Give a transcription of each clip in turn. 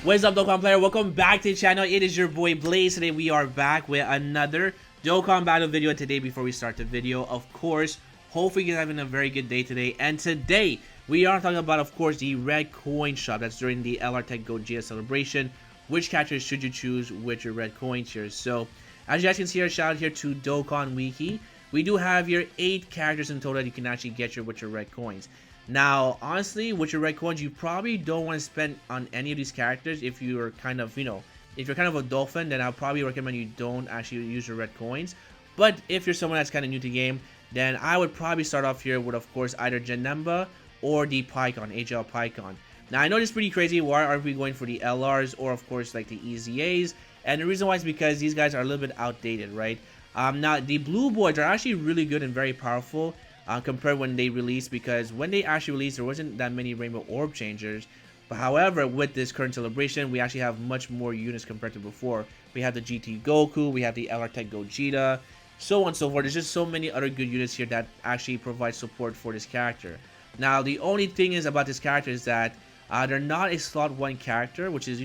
What is up, Dokkan player? Welcome back to the channel. It is your boy Blaze. Today we are back with another Dokkan battle video. Today, before we start the video, of course, hopefully you're having a very good day today. And today we are talking about, of course, the red coin shop that's during the Teq Gogeta celebration. Which characters should you choose with your red coins here? So, as you guys can see here, shout out here to Dokkan Wiki. We do have here 8 characters in total that you can actually get here with your red coins. Now, honestly, with your red coins, you probably don't want to spend on any of these characters if you're kind of, if you're kind of a dolphin, then I'll probably recommend you don't actually use your red coins. But if you're someone that's kind of new to the game, then I would probably start off here with, of course, either Janemba or the Pycon, HL Pycon. Now, I know this is pretty crazy. Why aren't we going for the LRs or, of course, like the EZAs? And the reason why is because these guys are a little bit outdated, right? Now, the blue boys are actually really good and very powerful. Compared when they released, because when they actually released, there wasn't that many rainbow orb changers. But however, with this current celebration, we actually have much more units compared to before. We have the GT Goku, we have the Teq Gogeta, so on and so forth. There's just so many other good units here that actually provide support for this character. Now, the only thing is about this character is that they're not a slot 1 character, which is,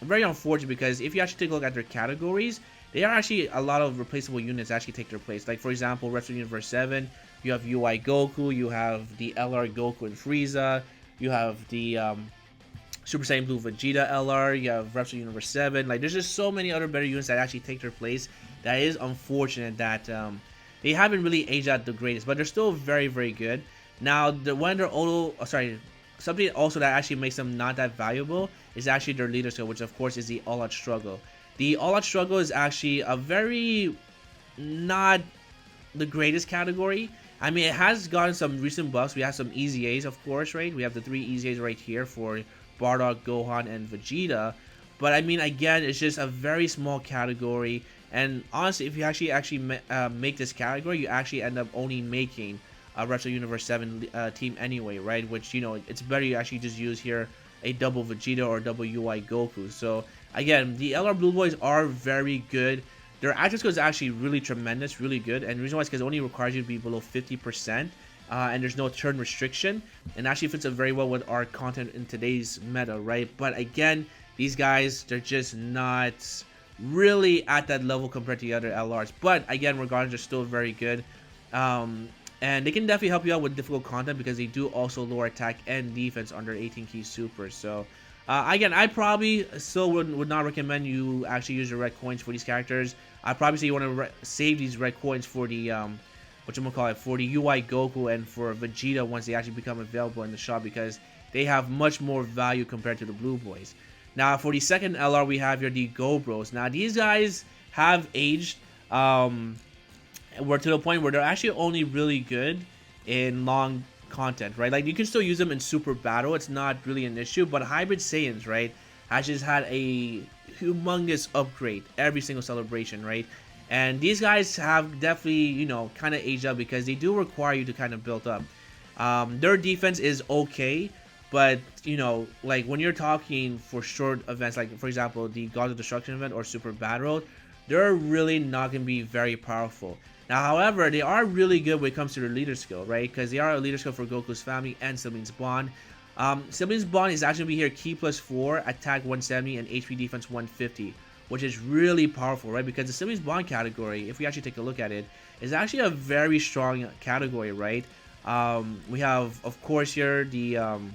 very unfortunate, because if you actually take a look at their categories, they are actually a lot of replaceable units that actually take their place. Like, for example, Wrestling Universe 7, you have UI Goku, you have the LR Goku and Frieza, you have the Super Saiyan Blue Vegeta LR, you have Wrestling Universe 7. Like, there's just so many other better units that actually take their place. That is unfortunate that they haven't really aged out the greatest, but they're still very, very good. Now, something also that actually makes them not that valuable is actually their leader skill, which of course is the All Out Struggle. The All Out Struggle is actually a very not the greatest category. I mean, it has gotten some recent buffs. We have some EZAs, of course, right? We have the 3 EZAs right here for Bardock, Gohan, and Vegeta. But I mean, again, it's just a very small category. And honestly, if you actually make this category, you actually end up only making a Wrestle Universe 7 team anyway, right? Which, it's better you actually just use here a double Vegeta or double UI Goku. So again, the LR Blue Boys are very good. Their active skill is actually really tremendous, really good. And the reason why is because it only requires you to be below 50%. And there's no turn restriction. And actually fits up very well with our content in today's meta, right? But again, these guys, they're just not really at that level compared to the other LRs. But again, regardless, they're still very good. And they can definitely help you out with difficult content because they do also lower attack and defense on their 18 key supers. So again, I probably still would not recommend you actually use your red coins for these characters. I probably say you want to save these red coins for the for the UI Goku and for Vegeta once they actually become available in the shop, because they have much more value compared to the blue boys. Now, for the second LR, we have here the GoPros. Now, these guys have aged. We're to the point where they're actually only really good in long content, right? Like, you can still use them in Super Battle. It's not really an issue. But Hybrid Saiyans, right, has just had a humongous upgrade every single celebration, right? And these guys have definitely, kind of aged up because they do require you to kind of build up. Their defense is okay, but, like, when you're talking for short events, like, for example, the Gods of Destruction event or Super Battle, they're really not going to be very powerful. Now, however, they are really good when it comes to their leader skill, right? Because they are a leader skill for Goku's family and Siblings Bond. Siblings Bond is actually going to be here Ki +4, attack 170, and HP defense 150, which is really powerful, right? Because the Siblings Bond category, if we actually take a look at it, is actually a very strong category, right? We have, of course, here the LR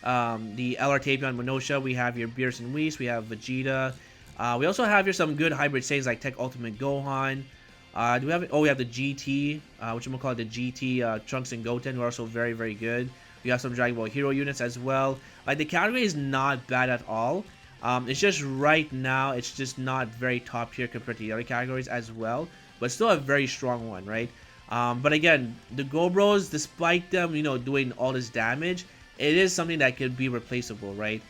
Tapion Minosha. We have your Beerus and Whis. We have Vegeta. We also have here some good hybrid saves like Tech Ultimate Gohan. Do we have? Oh, we have the GT, which I'm gonna call it the GT Trunks and Goten, who are also very, very good. We have some Dragon Ball Hero units as well. Like, the category is not bad at all. It's just right now, it's just not very top tier compared to the other categories as well, but still a very strong one, right? But again, the GoPros, despite them, doing all this damage, it is something that could be replaceable, right?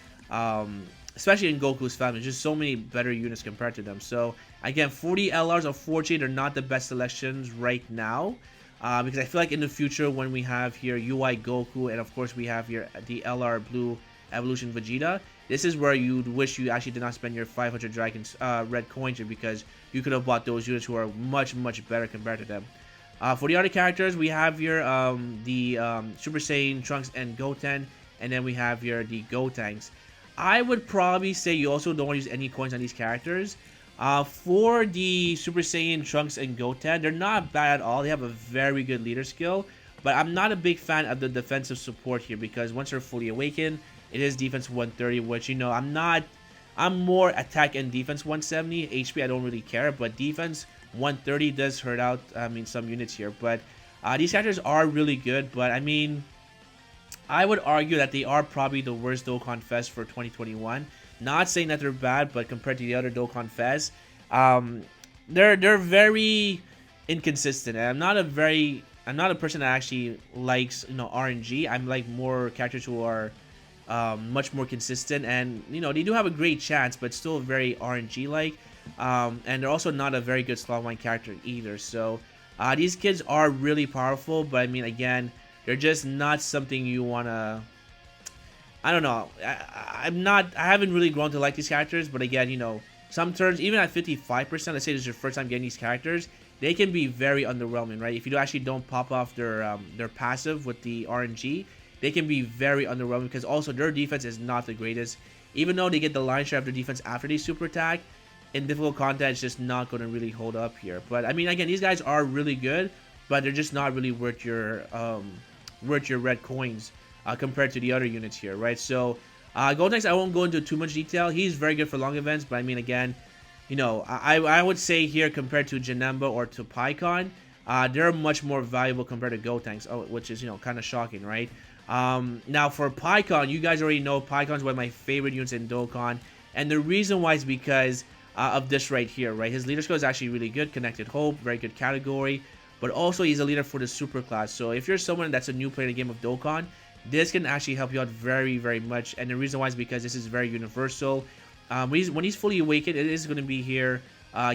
Especially in Goku's family, just so many better units compared to them. So again, 40 LRs, unfortunately, they're not the best selections right now, because I feel like in the future, when we have here UI Goku, and of course we have here the LR Blue Evolution Vegeta, this is where you'd wish you actually did not spend your 500 Dragons red coins here, because you could have bought those units who are much, much better compared to them. For the other characters, we have here the Super Saiyan Trunks and Goten, and then we have here the Gotenks. I would probably say you also don't want to use any coins on these characters. For the Super Saiyan Trunks and Goten, they're not bad at all. They have a very good leader skill, but I'm not a big fan of the defensive support here because once they're fully awakened, it is defense 130, which, you know, I'm not. I'm more attack and defense 170. HP, I don't really care, but defense 130 does hurt out, I mean, some units here. But these characters are really good, but I mean, I would argue that they are probably the worst Dokkan Fest for 2021. Not saying that they're bad, but compared to the other Dokkan Fest, they're very inconsistent. And I'm not a person that actually likes, you know, RNG. I'm like more characters who are much more consistent, and you know, they do have a great chance, but still very RNG like. And they're also not a very good slotline character either. So these kids are really powerful, but I mean, again, they're just not something you wanna. I don't know. I haven't really grown to like these characters, but again, you know, some turns, even at 55%, let's say this is your first time getting these characters, they can be very underwhelming, right? If you actually don't pop off their passive with the RNG, they can be very underwhelming because also their defense is not the greatest. Even though they get the lion's share of their defense after they super attack, in difficult content, it's just not going to really hold up here. But I mean, again, these guys are really good, but they're just not really worth your red coins compared to the other units here, right? So Gotenks, I won't go into too much detail. He's very good for long events, but I mean, again, you know, I would say here compared to Janemba or to Pycon, they're much more valuable compared to Gotenks, which is, you know, kind of shocking, right? Now for Pycon, you guys already know Pycon's one of my favorite units in Dokkan, and the reason why is because of this right here, right? His leader skill is actually really good. Connected Hope, very good category, but also he's a leader for the super class. So if you're someone that's a new player in the game of Dokkan, this can actually help you out very, very much. And the reason why is because this is very universal. When he's fully awakened, it is going to be here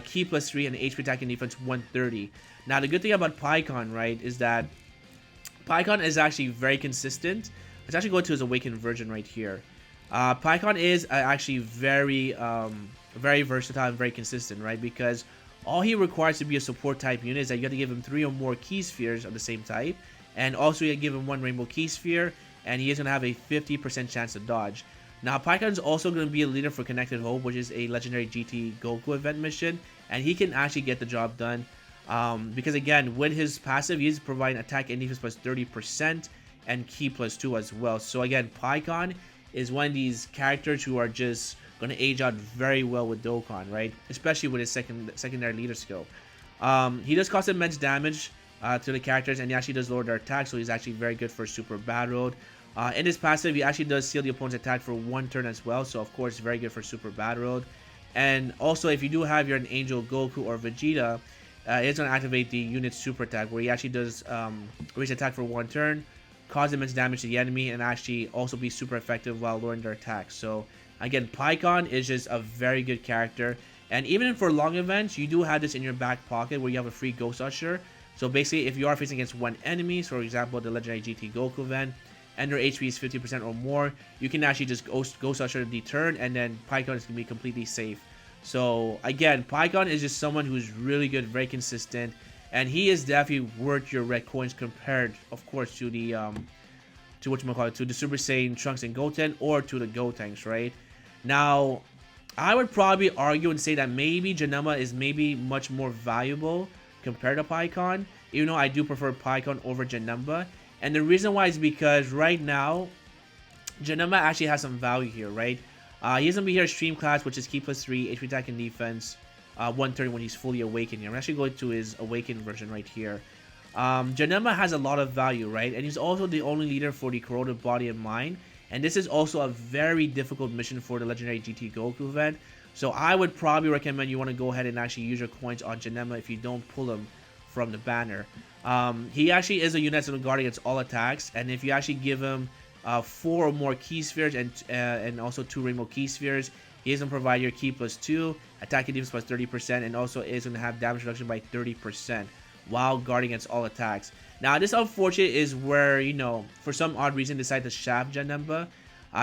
Ki +3 and HP attack and defense 130. Now the good thing about Pycon, right, is that Pycon is actually very consistent. Let's actually go to his awakened version right here. Pycon is actually very versatile and very consistent, right? Because all he requires to be a support type unit is that you have to give him 3 or more key spheres of the same type, and also you give him 1 rainbow key sphere, and he is going to have a 50% chance to dodge. Now Pycon is also going to be a leader for Connected Hope, which is a legendary GT Goku event mission, and he can actually get the job done. Because again, with his passive, he's providing attack and defense plus 30% and Ki +2 as well. So again, Pycon is one of these characters who are just going to age out very well with Dokkan, right? Especially with his secondary leader skill. He does cause immense damage to the characters, and he actually does lower their attack, so he's actually very good for Super Battle. In his passive, he actually does seal the opponent's attack for 1 turn as well, so of course very good for Super Battle. And also, if you do have your Angel Goku or Vegeta, it's going to activate the unit's super attack, where he actually does raise attack for 1 turn, cause immense damage to the enemy, and actually also be super effective while lowering their attack. So again, Pycon is just a very good character, and even for long events, you do have this in your back pocket where you have a free Ghost Usher. So basically, if you are facing against 1 enemy, so for example the legendary GT Goku event, and their HP is 50% or more, you can actually just Ghost Usher the turn, and then Pycon is going to be completely safe. So again, Pycon is just someone who's really good, very consistent, and he is definitely worth your red coins compared, of course, to the to the Super Saiyan Trunks and Goten, or to the Gotenks, right? Now, I would probably argue and say that maybe Janemba is maybe much more valuable compared to Pycon, even though I do prefer Pycon over Janemba. And the reason why is because right now, Janemba actually has some value here, right? He's going to be here Stream Class, which is Ki +3, HP attack and defense, 130 when he's fully awakened here. I'm actually going to his awakened version right here. Janemba has a lot of value, right? And he's also the only leader for the corroded body and mind. And this is also a very difficult mission for the legendary GT Goku event. So I would probably recommend you want to go ahead and actually use your coins on Janemba if you don't pull him from the banner. He actually is a unit that's going to guard against all attacks. And if you actually give him 4 or more key spheres and also 2 rainbow key spheres, he is going to provide your Ki +2, attack and defense plus 30%, and also is going to have damage reduction by 30% while guarding against all attacks. Now, this unfortunate is where, you know, for some odd reason, decide to shaft Janemba.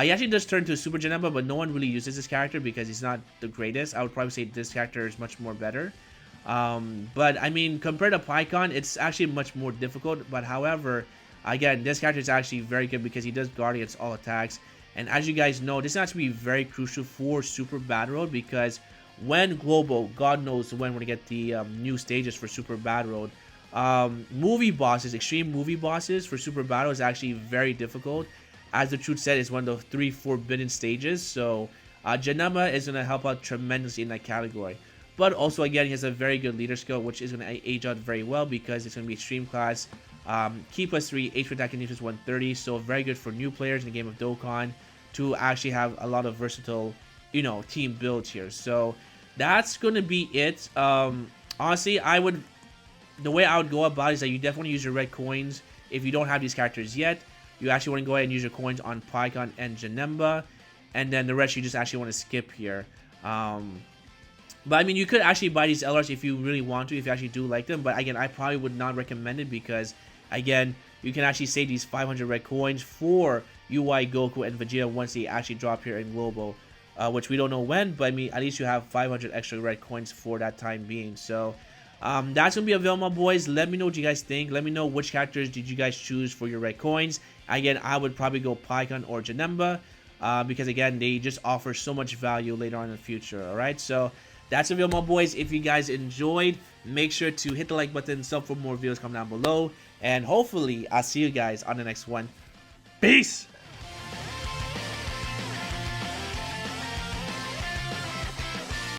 He actually does turn to Super Janemba, but no one really uses this character because he's not the greatest. I would probably say this character is much more better. But I mean, compared to Pycon, it's actually much more difficult. But however, again, this character is actually very good because he does guard against all attacks. And as you guys know, this is actually very crucial for Super Battle Road, because when Global, God knows when we're gonna get the new stages for Super Battle Road, movie bosses, extreme movie bosses for Super Battle is actually very difficult. As the truth said, it's one of the 3 forbidden stages, so Janema is going to help out tremendously in that category. But also, again, he has a very good leader skill, which is going to age out very well, because it's going to be extreme class, Ki plus 3, HP attack and defense 130, so very good for new players in the game of Dokkan to actually have a lot of versatile, you know, team builds here. So that's going to be it. Honestly, the way I would go about it is that you definitely use your red coins if you don't have these characters yet. You actually want to go ahead and use your coins on Pycon and Janemba, and then the rest you just actually want to skip here. But I mean, you could actually buy these LRs if you really want to, if you actually do like them. But again, I probably would not recommend it, because again, you can actually save these 500 red coins for UI, Goku, and Vegeta once they actually drop here in Global, which we don't know when. But I mean, at least you have 500 extra red coins for that time being. So that's gonna be available, boys. Let me know what you guys think. Let me know which characters did you guys choose for your red coins. Again, I would probably go Pycon or Janemba, because again, they just offer so much value later on in the future. All right, so that's available, boys. If you guys enjoyed, make sure to hit the like button, sub for more videos, comment down below, and hopefully I'll see you guys on the next one. Peace.